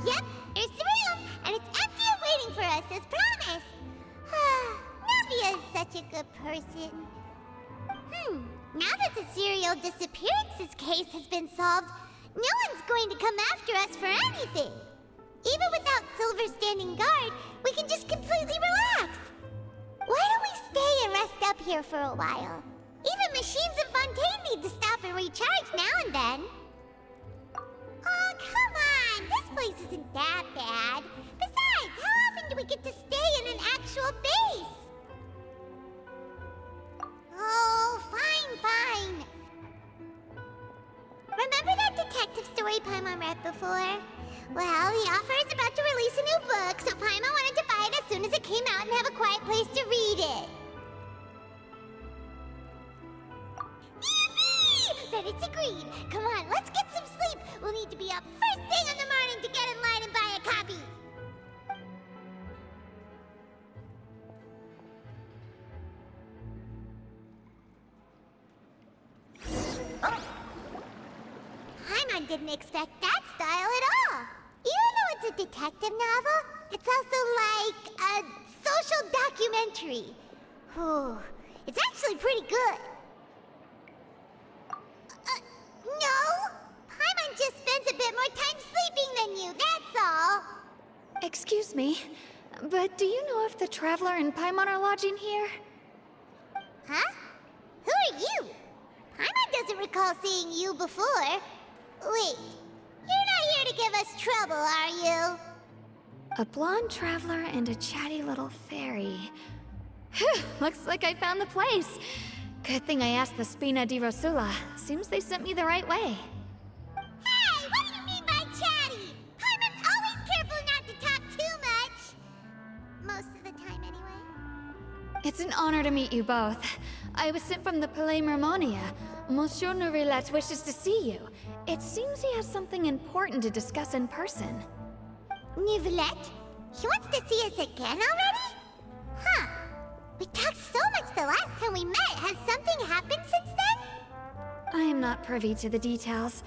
Yep, here's the room, and it's empty and waiting for us as promised. Navia is such a good person. Now that the serial disappearances case has been solved, no one's going to come after us for anything. Even without Silver standing guard, we can just completely relax. Why don't we stay and rest up here for a while? Even machines in Fontaine need to stop and recharge now and then. Oh, come on! This place isn't that bad. Besides, how often do we get to stay in an actual base? Oh, fine. Remember that detective story Paimon read before? Well, the author is about to release a new book, so Paimon wanted to buy it as soon as it came out and have a quiet place to read it. Yippee! Then it's agreed. Come on, let's get some sleep. We'll need to be up first thing in the morning to get in line and buy a copy. Paimon didn't expect that style at all. Even though it's a detective novel, it's also like a social documentary. It's actually pretty good. No! Paimon just spends a bit more time sleeping than you, that's all. Excuse me, but do you know if the Traveler and Paimon are lodging here? Huh? Who are you? Paimon doesn't recall seeing you before. Wait, you're not here to give us trouble, are you? A blonde traveler and a chatty little fairy. Whew, looks like I found the place. Good thing I asked the Spina di Rosula. Seems they sent me the right way. Hey, what do you mean by chatty? Paimon's always careful not to talk too much. Most of the time, anyway. It's an honor to meet you both. I was sent from the Palais Mermonia. Monsieur Nourilette wishes to see you. It seems he has something important to discuss in person. Nourilette? He wants to see us again already? Huh. We talked so much the last time we met. Has something happened since then? I am not privy to the details.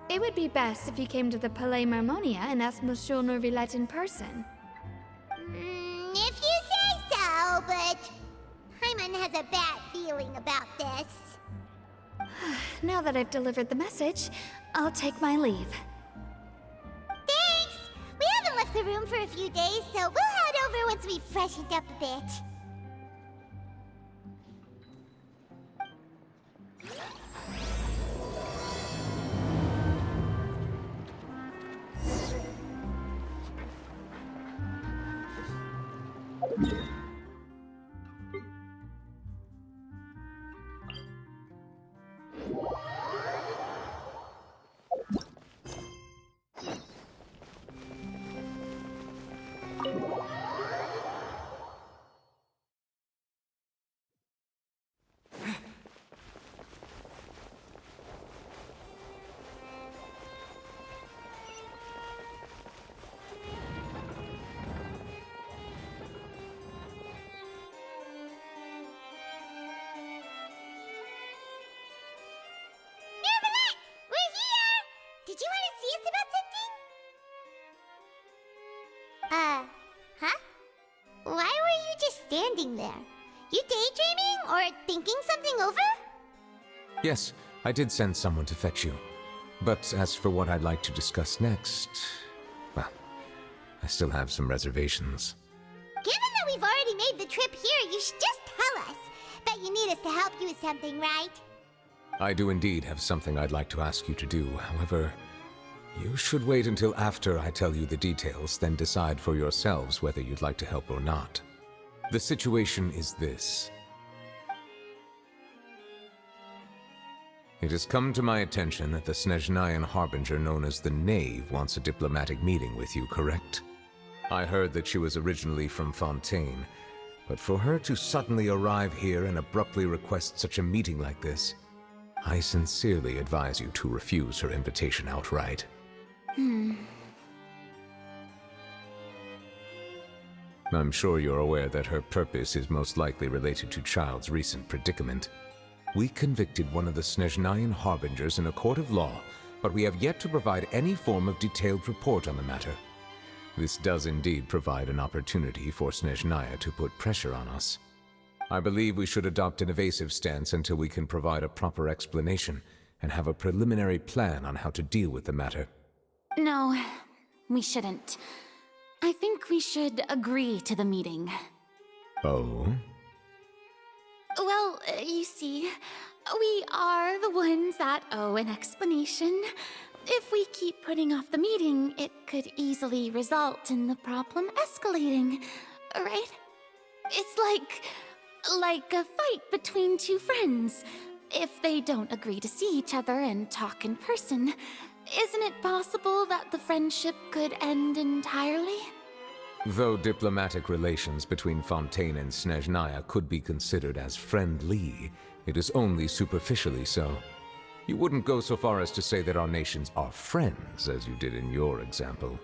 It would be best if you came to the Palais Mermonia and asked Monsieur Nourilette in person. If you say so, but Paimon has a bad feeling about this. Now that I've delivered the message, I'll take my leave. Thanks! We haven't left the room for a few days, so we'll head over once we've freshened up a bit. Did you want to see us about something? Huh? Why were you just standing there? You daydreaming or thinking something over? Yes, I did send someone to fetch you. But as for what I'd like to discuss next, well, I still have some reservations. Given that we've already made the trip here, you should just tell us. Bet you need us to help you with something, right? I do indeed have something I'd like to ask you to do. However, you should wait until after I tell you the details, then decide for yourselves whether you'd like to help or not. The situation is this. It has come to my attention that the Snezhnayan Harbinger known as the Knave wants a diplomatic meeting with you, correct? I heard that she was originally from Fontaine, but for her to suddenly arrive here and abruptly request such a meeting like this, I sincerely advise you to refuse her invitation outright. I'm sure you're aware that her purpose is most likely related to Child's recent predicament. We convicted one of the Snezhnayan Harbingers in a court of law, but we have yet to provide any form of detailed report on the matter. This does indeed provide an opportunity for Snezhnaya to put pressure on us. I believe we should adopt an evasive stance until we can provide a proper explanation and have a preliminary plan on how to deal with the matter. No, we shouldn't. I think we should agree to the meeting. Oh? Well, you see, we are the ones that owe an explanation. If we keep putting off the meeting, it could easily result in the problem escalating, right? It's like a fight between two friends. If they don't agree to see each other and talk in person, isn't it possible that the friendship could end entirely? Though diplomatic relations between Fontaine and Snezhnaya could be considered as friendly, it is only superficially so. You wouldn't go so far as to say that our nations are friends, as you did in your example.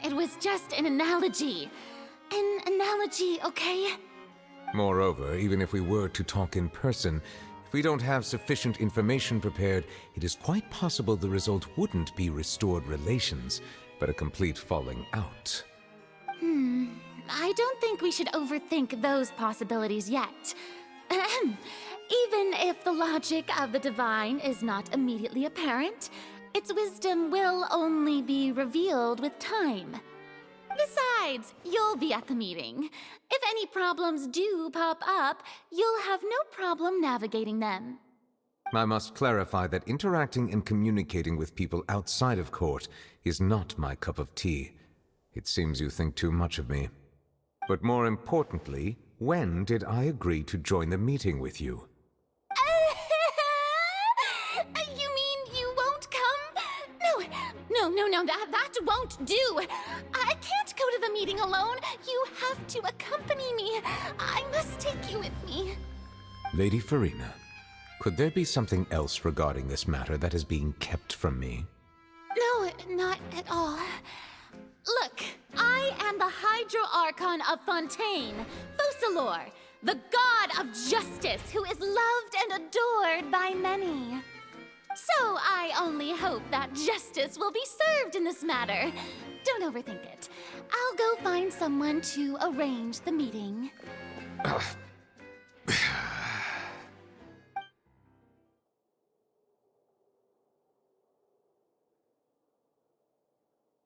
It was just an analogy. An analogy, okay? Moreover, even if we were to talk in person, if we don't have sufficient information prepared, it is quite possible the result wouldn't be restored relations, but a complete falling out. I don't think we should overthink those possibilities yet. Ahem. Even if the logic of the divine is not immediately apparent, its wisdom will only be revealed with time. Besides, you'll be at the meeting. If any problems do pop up, you'll have no problem navigating them. I must clarify that interacting and communicating with people outside of court is not my cup of tea. It seems you think too much of me. But more importantly, when did I agree to join the meeting with you? You mean you won't come? No, that won't do. I can't go to the meeting alone. You have to accompany me. I must take you with me. Lady Farina, could there be something else regarding this matter that is being kept from me? No, not at all. Look, I am the Hydro Archon of Fontaine, Focalor, the god of justice who is loved and adored by many. So I only hope that justice will be served in this matter. Don't overthink it. I'll go find someone to arrange the meeting.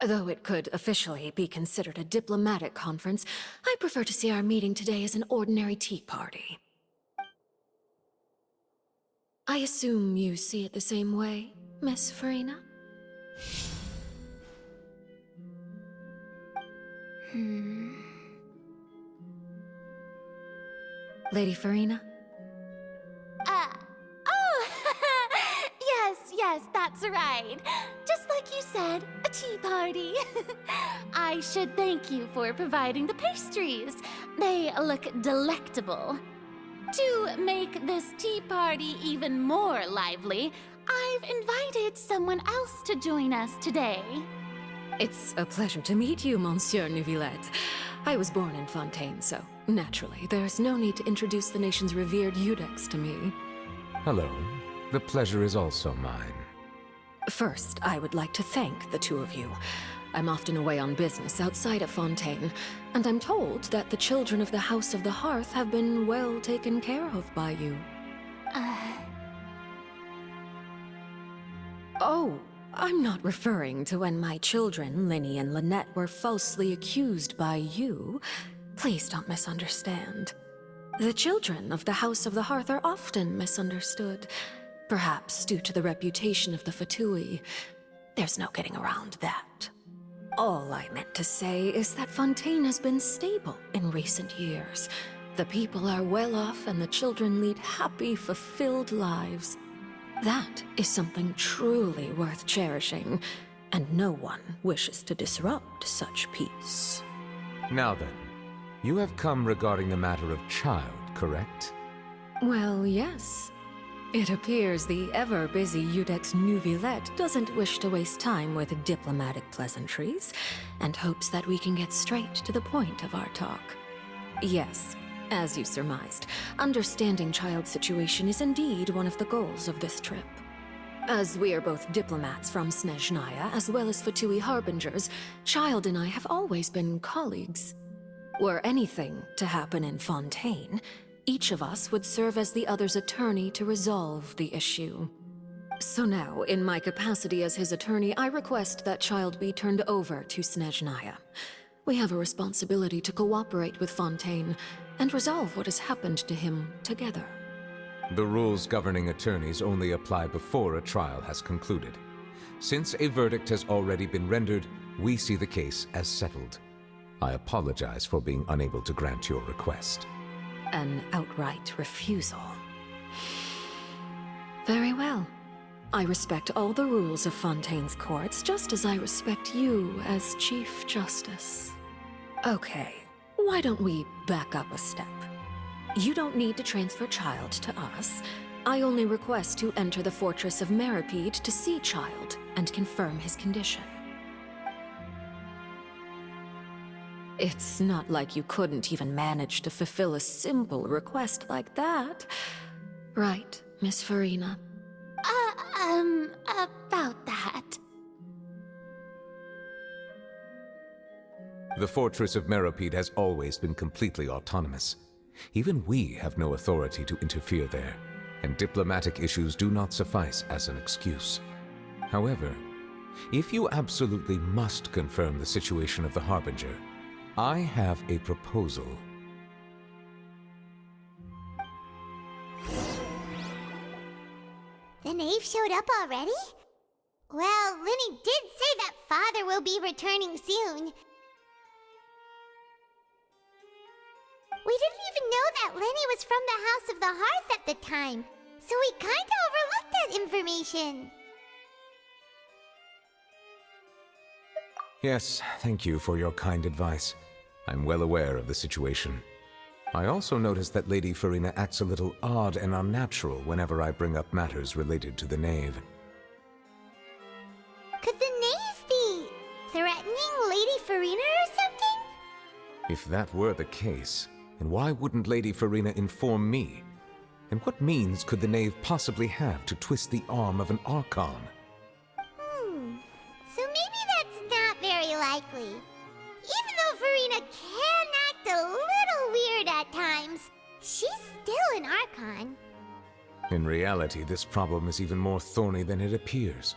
Though it could officially be considered a diplomatic conference, I prefer to see our meeting today as an ordinary tea party. I assume you see it the same way, Miss Farina? Lady Farina? Yes, that's right. Just like you said, a tea party. I should thank you for providing the pastries. They look delectable. To make this tea party even more lively, I've invited someone else to join us today. It's a pleasure to meet you, Monsieur Neuvillette. I was born in Fontaine, so naturally, there's no need to introduce the nation's revered Eudex to me. Hello. The pleasure is also mine. First, I would like to thank the two of you. I'm often away on business outside of Fontaine, and I'm told that the children of the House of the Hearth have been well taken care of by you. Oh, I'm not referring to when my children, Linny and Lynette, were falsely accused by you. Please don't misunderstand. The children of the House of the Hearth are often misunderstood. Perhaps due to the reputation of the Fatui. There's no getting around that. All I meant to say is that Fontaine has been stable in recent years. The people are well off and the children lead happy, fulfilled lives. That is something truly worth cherishing, and no one wishes to disrupt such peace. Now then, you have come regarding the matter of child, correct? Well, yes. It appears the ever-busy Eudex Neuvillette doesn't wish to waste time with diplomatic pleasantries, and hopes that we can get straight to the point of our talk. Yes, as you surmised, understanding child's situation is indeed one of the goals of this trip. As we are both diplomats from Snezhnaya, as well as Fatui Harbingers, Child and I have always been colleagues. Were anything to happen in Fontaine, each of us would serve as the other's attorney to resolve the issue. So now, in my capacity as his attorney, I request that Child be turned over to Snezhnaya. We have a responsibility to cooperate with Fontaine and resolve what has happened to him together. The rules governing attorneys only apply before a trial has concluded. Since a verdict has already been rendered, we see the case as settled. I apologize for being unable to grant your request. An outright refusal. Very well. I respect all the rules of Fontaine's courts, just as I respect you as Chief Justice. Okay, why don't we back up a step? You don't need to transfer Child to us. I only request to enter the Fortress of Meripede to see Child and confirm his condition. It's not like you couldn't even manage to fulfill a simple request like that. Right, Miss Farina? About that. The Fortress of Meripede has always been completely autonomous. Even we have no authority to interfere there, and diplomatic issues do not suffice as an excuse. However, if you absolutely must confirm the situation of the Harbinger, I have a proposal. The knave showed up already? Well, Lenny did say that Father will be returning soon. We didn't even know that Lenny was from the House of the Hearth at the time, so we kinda overlooked that information. Yes, thank you for your kind advice. I'm well aware of the situation. I also noticed that Lady Farina acts a little odd and unnatural whenever I bring up matters related to the knave. Could the knave be threatening Lady Farina or something? If that were the case, then why wouldn't Lady Farina inform me? And what means could the knave possibly have to twist the arm of an Archon? So maybe that's not very likely. Even though Farina can act a little weird at times, she's still an Archon. In reality, this problem is even more thorny than it appears.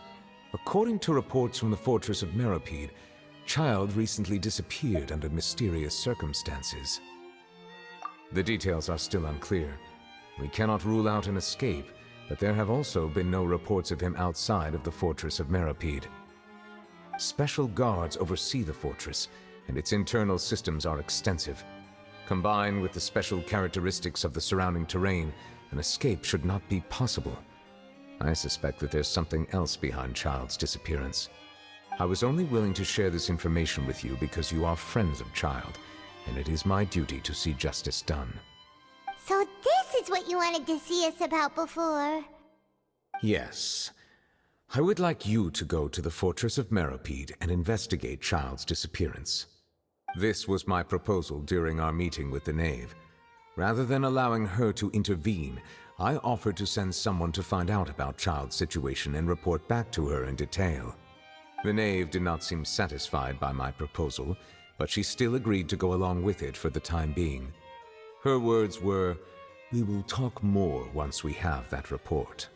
According to reports from the Fortress of Meripede, Child recently disappeared under mysterious circumstances. The details are still unclear. We cannot rule out an escape, but there have also been no reports of him outside of the Fortress of Meripede. Special guards oversee the fortress, and its internal systems are extensive. Combined with the special characteristics of the surrounding terrain, an escape should not be possible. I suspect that there's something else behind Child's disappearance. I was only willing to share this information with you because you are friends of Child, and it is my duty to see justice done. So this is what you wanted to see us about before. Yes. I would like you to go to the Fortress of Meripede and investigate Child's disappearance. This was my proposal during our meeting with the knave. Rather than allowing her to intervene, I offered to send someone to find out about Child's situation and report back to her in detail. The knave did not seem satisfied by my proposal, but she still agreed to go along with it for the time being. Her words were, "We will talk more once we have that report."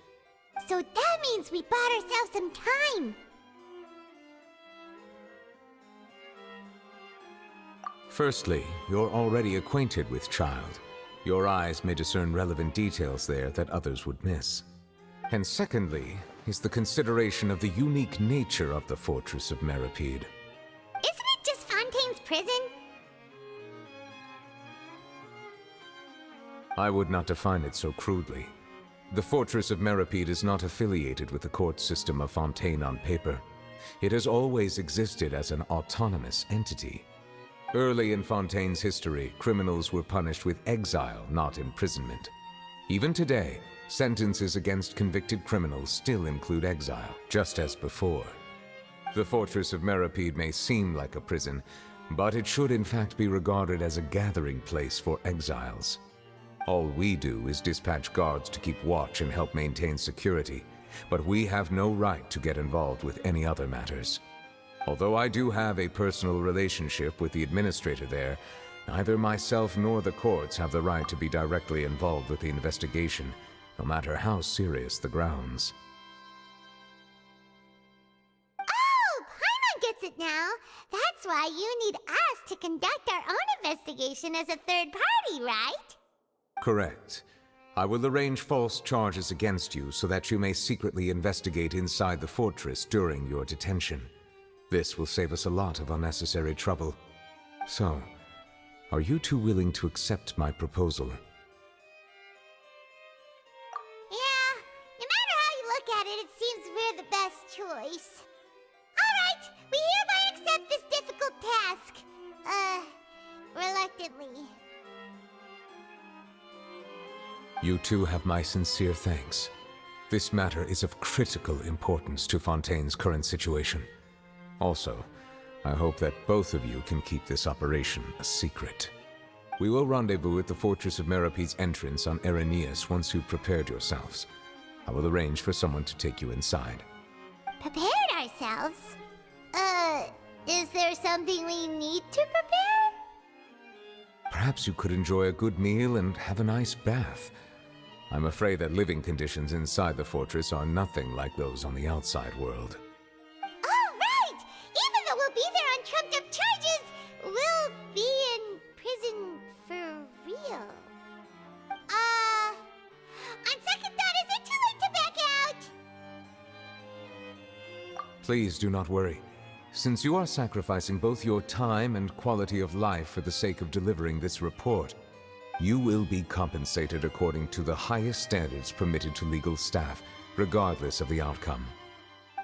So that means we bought ourselves some time. Firstly, you're already acquainted with Child. Your eyes may discern relevant details there that others would miss. And secondly, is the consideration of the unique nature of the Fortress of Meripede. Isn't it just Fontaine's prison? I would not define it so crudely. The Fortress of Meripede is not affiliated with the court system of Fontaine on paper. It has always existed as an autonomous entity. Early in Fontaine's history, criminals were punished with exile, not imprisonment. Even today, sentences against convicted criminals still include exile, just as before. The Fortress of Meripede may seem like a prison, but it should in fact be regarded as a gathering place for exiles. All we do is dispatch guards to keep watch and help maintain security, but we have no right to get involved with any other matters. Although I do have a personal relationship with the administrator there, neither myself nor the courts have the right to be directly involved with the investigation, no matter how serious the grounds. Oh, Paimon gets it now. That's why you need us to conduct our own investigation as a third party, right? Correct. I will arrange false charges against you so that you may secretly investigate inside the fortress during your detention. This will save us a lot of unnecessary trouble. So, are you two willing to accept my proposal? Yeah, no matter how you look at it, it seems we're the best choice. Alright, we hereby accept this difficult task. Reluctantly. You two have my sincere thanks. This matter is of critical importance to Fontaine's current situation. Also, I hope that both of you can keep this operation a secret. We will rendezvous at the Fortress of Merope's entrance on Erinius once you've prepared yourselves. I will arrange for someone to take you inside. Prepared ourselves? Is there something we need to prepare? Perhaps you could enjoy a good meal and have a nice bath. I'm afraid that living conditions inside the fortress are nothing like those on the outside world. Oh, right! Even though we'll be there on trumped-up charges, we'll be in prison for real. On second thought, is it too late to back out? Please do not worry. Since you are sacrificing both your time and quality of life for the sake of delivering this report, you will be compensated according to the highest standards permitted to legal staff, regardless of the outcome.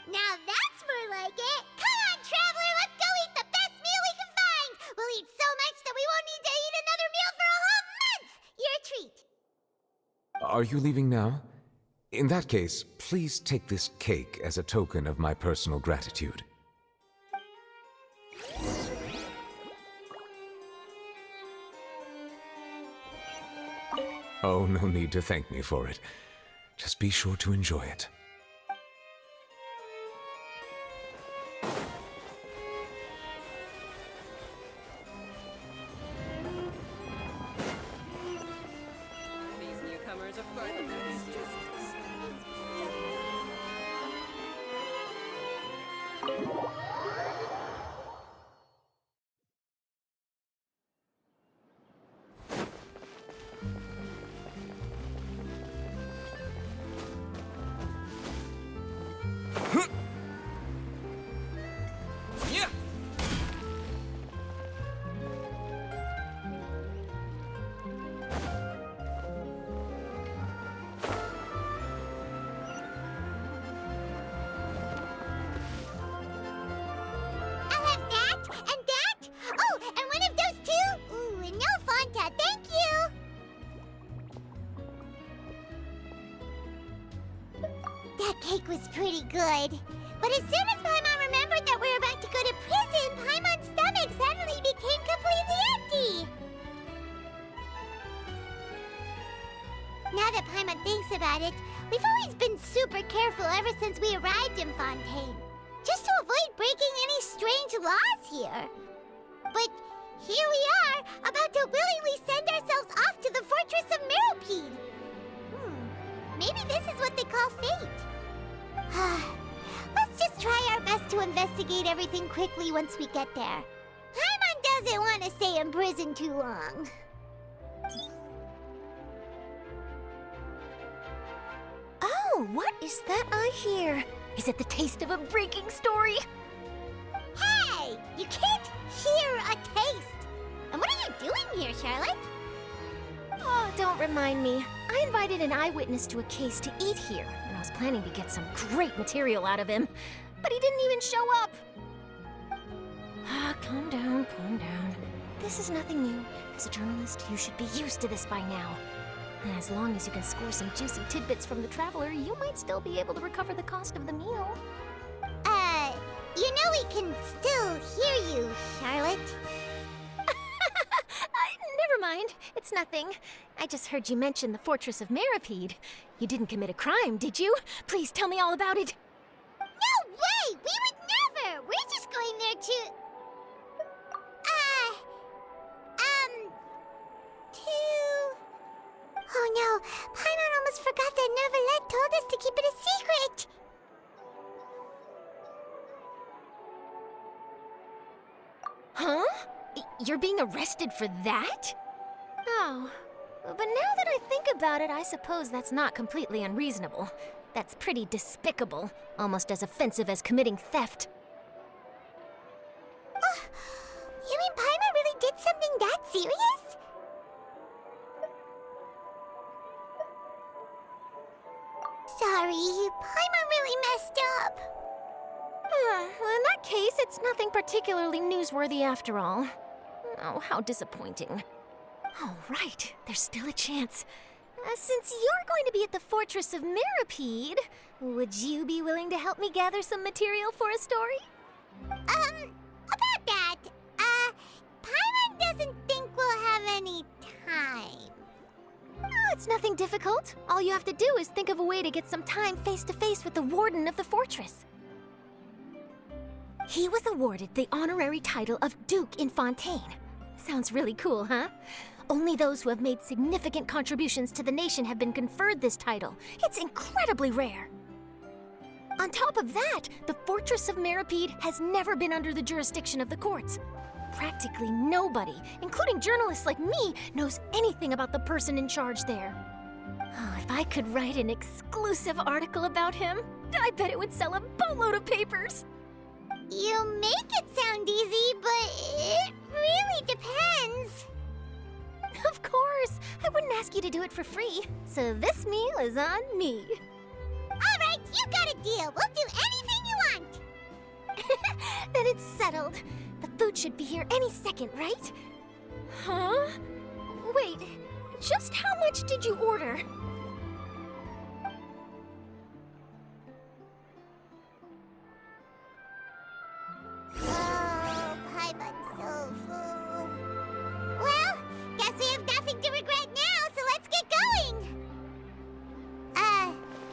Now that's more like it! Come on, traveler, let's go eat the best meal we can find! We'll eat so much that we won't need to eat another meal for a whole month! You're a treat! Are you leaving now? In that case, please take this cake as a token of my personal gratitude. Oh, no need to thank me for it. Just be sure to enjoy it. These newcomers are far the best. I'll have that, and that! Oh, and one of those two! Ooh, and no Fanta, thank you! That cake was pretty good. But as soon as Paimon remembered that we were about to go to prison, Paimon's stomach suddenly became completely empty! Now that Paimon thinks about it, we've always been super careful ever since we arrived in Fontaine. Just to avoid breaking any strange laws here. But here we are, about to willingly send ourselves off to the Fortress of Merope. Maybe this is what they call fate. Let's just try our best to investigate everything quickly once we get there. Paimon doesn't want to stay in prison too long. Oh, what is that I hear? Is it the taste of a breaking story? Hey! You can't hear a taste! And what are you doing here, Charlotte? Oh, don't remind me. I invited an eyewitness to a case to eat here, and I was planning to get some great material out of him. But he didn't even show up. Calm down, calm down. This is nothing new. As a journalist, you should be used to this by now. As long as you can score some juicy tidbits from the traveler, you might still be able to recover the cost of the meal. You know we can still hear you, Charlotte. Never mind. It's nothing. I just heard you mention the Fortress of Meripede. You didn't commit a crime, did you? Please tell me all about it. No way! We would never! We're just going there to... Oh no, Paimon almost forgot that Neverlet told us to keep it a secret! Huh? You're being arrested for that? Oh, but now that I think about it, I suppose that's not completely unreasonable. That's pretty despicable, almost as offensive as committing theft. You mean Paimon really did something that serious? Sorry, Paimon really messed up. Well, in that case, it's nothing particularly newsworthy after all. Oh, how disappointing. All right, there's still a chance. Since you're going to be at the Fortress of Meripede, would you be willing to help me gather some material for a story? About that, Paimon doesn't think we'll have any time. Oh, it's nothing difficult. All you have to do is think of a way to get some time face-to-face with the warden of the fortress. He was awarded the honorary title of Duke in Fontaine. Sounds really cool, huh? Only those who have made significant contributions to the nation have been conferred this title. It's incredibly rare. On top of that, the Fortress of Meripede has never been under the jurisdiction of the courts. Practically nobody, including journalists like me, knows anything about the person in charge there. Oh, if I could write an exclusive article about him, I bet it would sell a boatload of papers. You make it sound easy, but it really depends. Of course, I wouldn't ask you to do it for free, so this meal is on me. All right, you got a deal. We'll do anything you want. Then it's settled. The food should be here any second, right? Huh? Wait, just how much did you order? Oh, Paimon's so full. Well, guess we have nothing to regret now, so let's get going.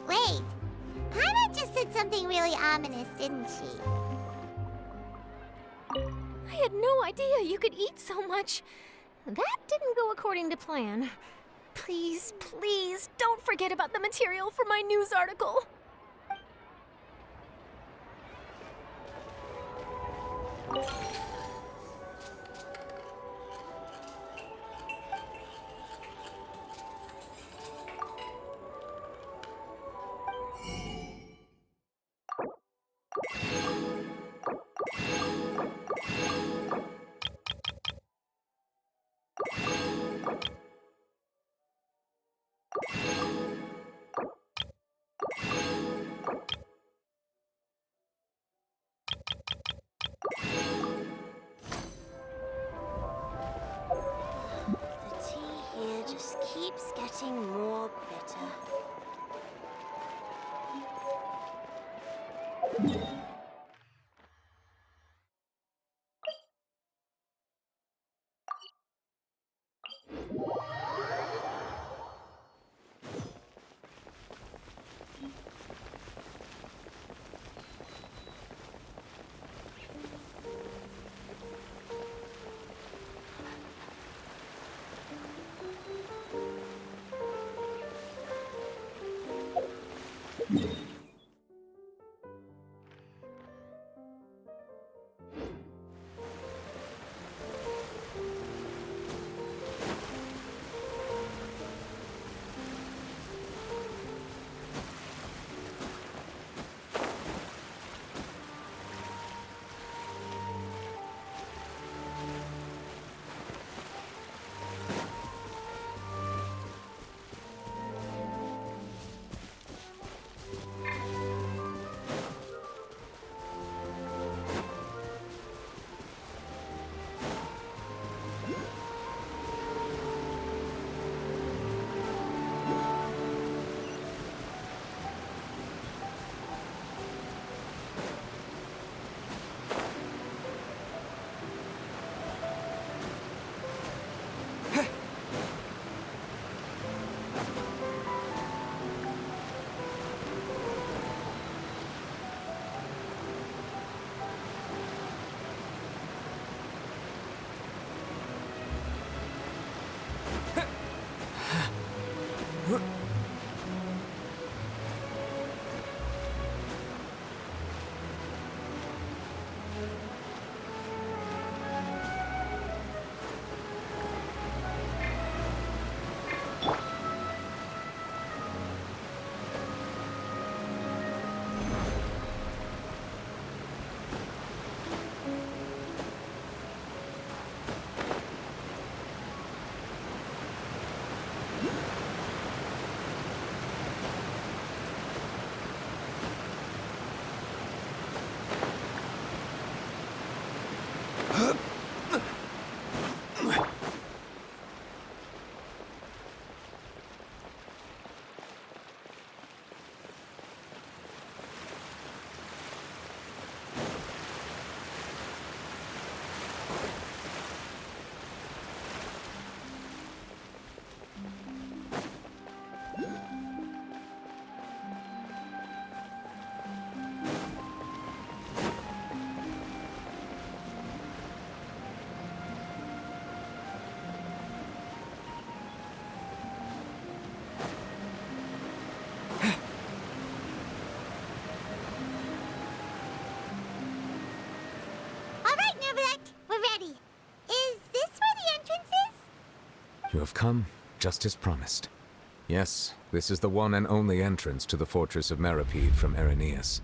Wait. Paimon just said something really ominous, didn't she? I had no idea you could eat so much. That didn't go according to plan. Please, please, don't forget about the material for my news article. The tea here just keeps getting more bitter. You have come just as promised. Yes, this is the one and only entrance to the fortress of Meripede from Irenaeus.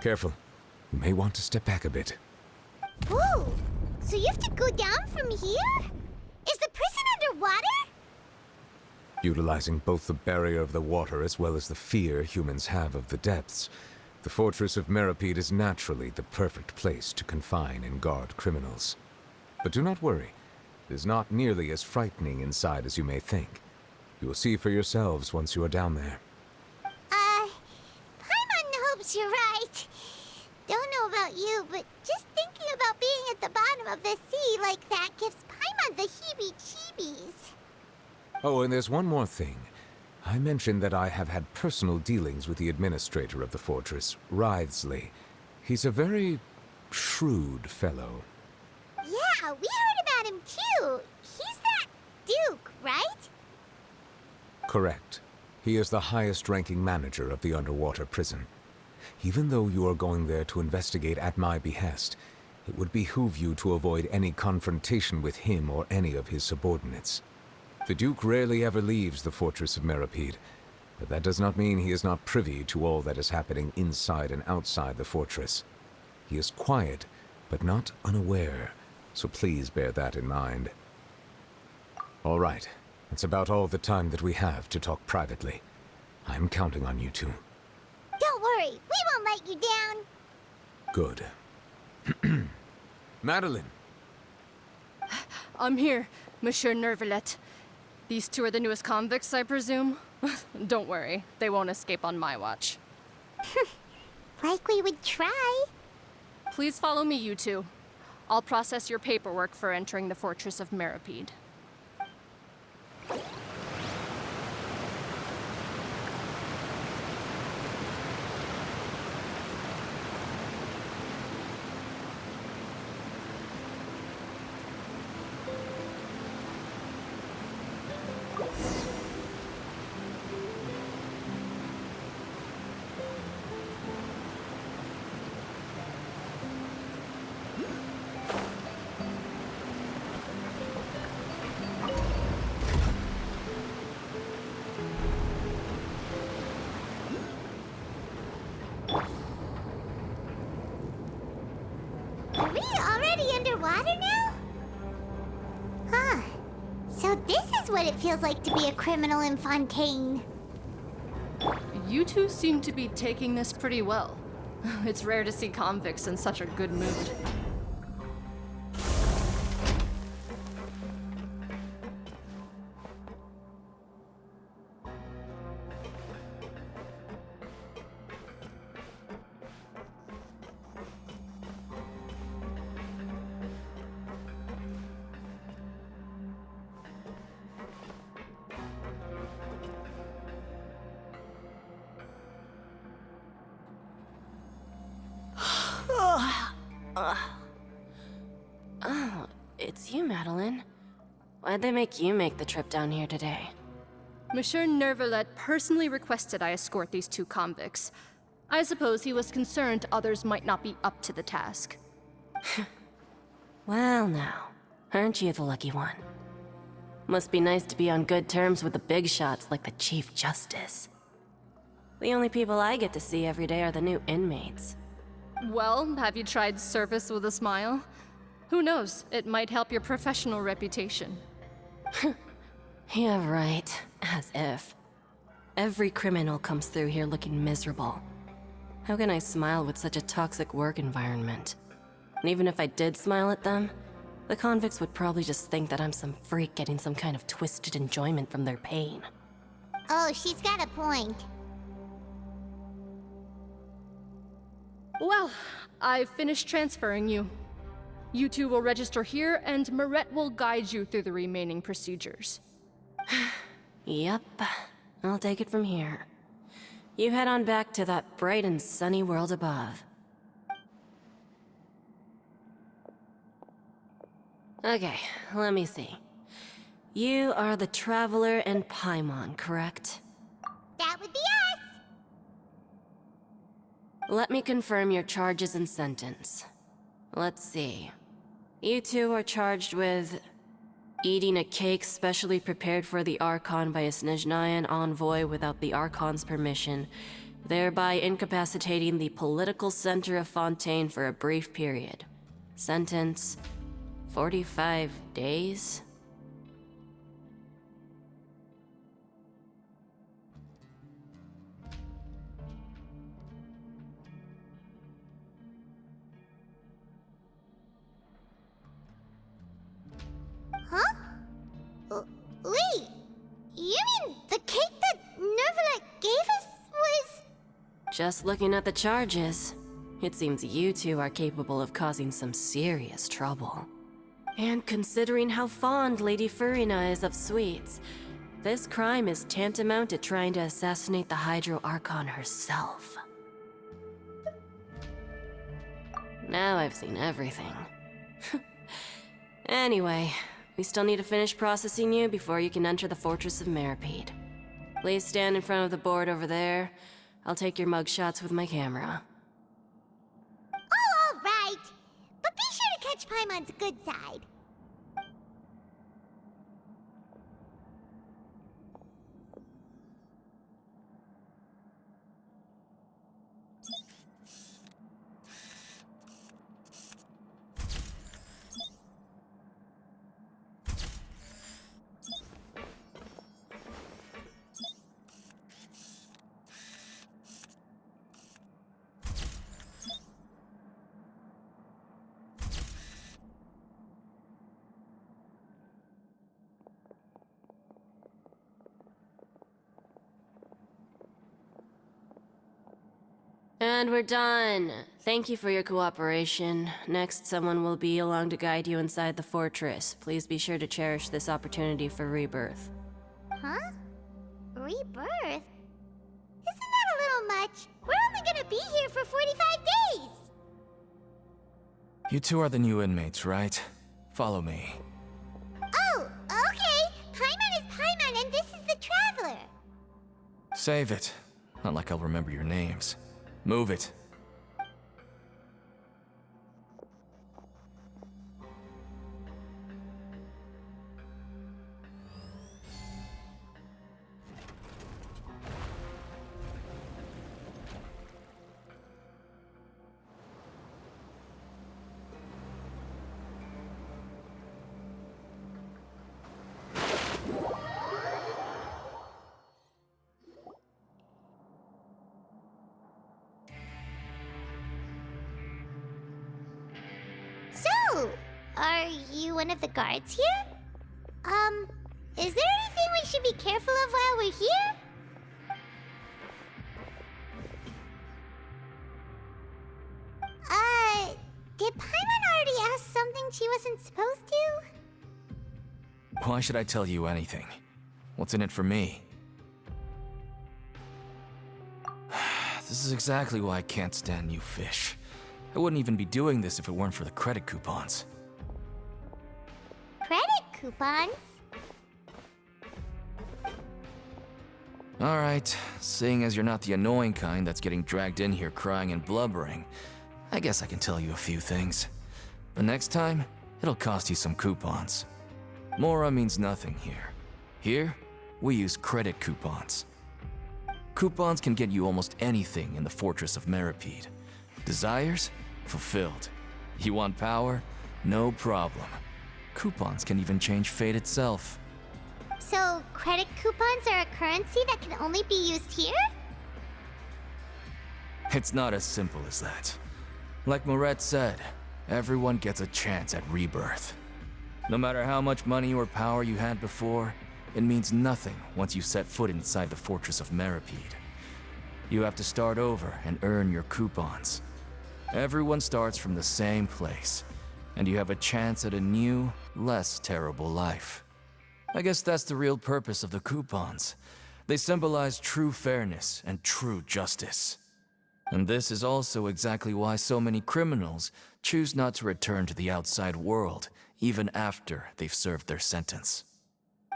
Careful. You may want to step back a bit. Whoa! So you have to go down from here? Is the prison underwater? Utilizing both the barrier of the water as well as the fear humans have of the depths, the fortress of Meripede is naturally the perfect place to confine and guard criminals. But do not worry. It is not nearly as frightening inside as you may think. You will see for yourselves once you are down there. Paimon hopes you're right. Don't know about you, but just thinking about being at the bottom of the sea like that gives Paimon the heebie-jeebies. Oh, and there's one more thing. I mentioned that I have had personal dealings with the administrator of the fortress, Writhsley. He's a very shrewd fellow. Yeah, we heard about him too. He's that Duke, right? Correct. He is the highest-ranking manager of the underwater prison. Even though you are going there to investigate at my behest, it would behoove you to avoid any confrontation with him or any of his subordinates. The Duke rarely ever leaves the fortress of Meripede, but that does not mean he is not privy to all that is happening inside and outside the fortress. He is quiet, but not unaware, so please bear that in mind. All right, that's about all the time that we have to talk privately. I'm counting on you two. Don't worry, we won't let you down. Good. Madeline! I'm here, Monsieur Nervalet. These two are the newest convicts, I presume? Don't worry, they won't escape on my watch. Like we would try. Please follow me, you two. I'll process your paperwork for entering the fortress of Meripede. Are we already underwater now? Huh. So this is what it feels like to be a criminal in Fontaine. You two seem to be taking this pretty well. It's rare to see convicts in such a good mood. Oh, it's you, Madeline. Why'd they make you make the trip down here today? Monsieur Nervalet personally requested I escort these two convicts. I suppose he was concerned others might not be up to the task. Well now, aren't you the lucky one? Must be nice to be on good terms with the big shots like the Chief Justice. The only people I get to see every day are the new inmates. Well, have you tried service with a smile? Who knows, it might help your professional reputation. Yeah, right. As if. Every criminal comes through here looking miserable. How can I smile with such a toxic work environment? And even if I did smile at them, the convicts would probably just think that I'm some freak getting some kind of twisted enjoyment from their pain. Oh, she's got a point. Well, I've finished transferring you. You two will register here, and Marette will guide you through the remaining procedures. Yep, I'll take it from here. You head on back to that bright and sunny world above. Okay, let me see. You are the Traveler and Paimon, correct? That would be us. Let me confirm your charges and sentence. Let's see. You two are charged with... Eating a cake specially prepared for the Archon by a Snezhnayan envoy without the Archon's permission, thereby incapacitating the political center of Fontaine for a brief period. Sentence: 45 days? Huh? Wait, you mean the cake that Nervalet gave us was... Just looking at the charges, it seems you two are capable of causing some serious trouble. And considering how fond Lady Furina is of sweets, this crime is tantamount to trying to assassinate the Hydro Archon herself. Now I've seen everything. Anyway, we still need to finish processing you before you can enter the Fortress of Meripede. Please stand in front of the board over there. I'll take your mugshots with my camera. Oh, all right. But be sure to catch Paimon's good side. And we're done. Thank you for your cooperation. Next, someone will be along to guide you inside the fortress. Please be sure to cherish this opportunity for rebirth. Huh? Rebirth? Isn't that a little much? We're only gonna be here for 45 days! You two are the new inmates, right? Follow me. Oh, okay! Paimon is Paimon and this is the Traveler! Save it. Not like I'll remember your names. Move it. So, are you one of the guards here? Is there anything we should be careful of while we're here? Did Paimon already ask something she wasn't supposed to? Why should I tell you anything? What's in it for me? This is exactly why I can't stand you fish. I wouldn't even be doing this if it weren't for the credit coupons. Credit coupons? Alright, seeing as you're not the annoying kind that's getting dragged in here crying and blubbering, I guess I can tell you a few things. But next time, it'll cost you some coupons. Mora means nothing here. Here, we use credit coupons. Coupons can get you almost anything in the Fortress of Meripede. Desires? Fulfilled. You want power? No problem. Coupons can even change fate itself. So, credit coupons are a currency that can only be used here? It's not as simple as that. Like Moret said, everyone gets a chance at rebirth. No matter how much money or power you had before, it means nothing once you set foot inside the Fortress of Meripede. You have to start over and earn your coupons. Everyone starts from the same place, and you have a chance at a new, less terrible life. I guess that's the real purpose of the coupons. They symbolize true fairness and true justice. And this is also exactly why so many criminals choose not to return to the outside world, even after they've served their sentence.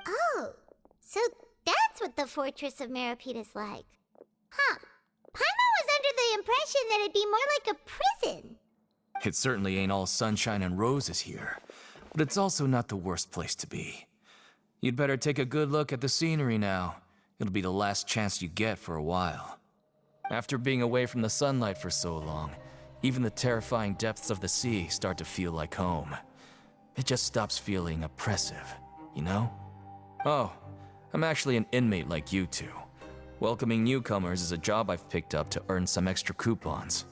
Oh, so that's what the Fortress of Meripede is like. Huh. Paimon was under the impression that it'd be more like a prison. It certainly ain't all sunshine and roses here. but it's also not the worst place to be. You'd better take a good look at the scenery now. It'll be the last chance you get for a while. After being away from the sunlight for so long, even the terrifying depths of the sea start to feel like home. It just stops feeling oppressive, you know? Oh, I'm actually an inmate like you two. Welcoming newcomers is a job I've picked up to earn some extra coupons.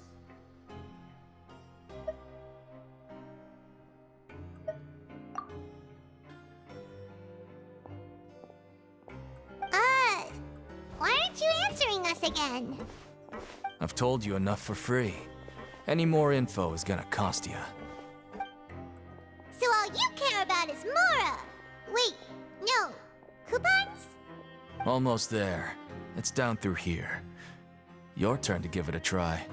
Why aren't you answering us again? I've told you enough for free. Any more info is gonna cost you. So all you care about is Mora! Wait, no. Coupons? Almost there. It's down through here. Your turn to give it a try.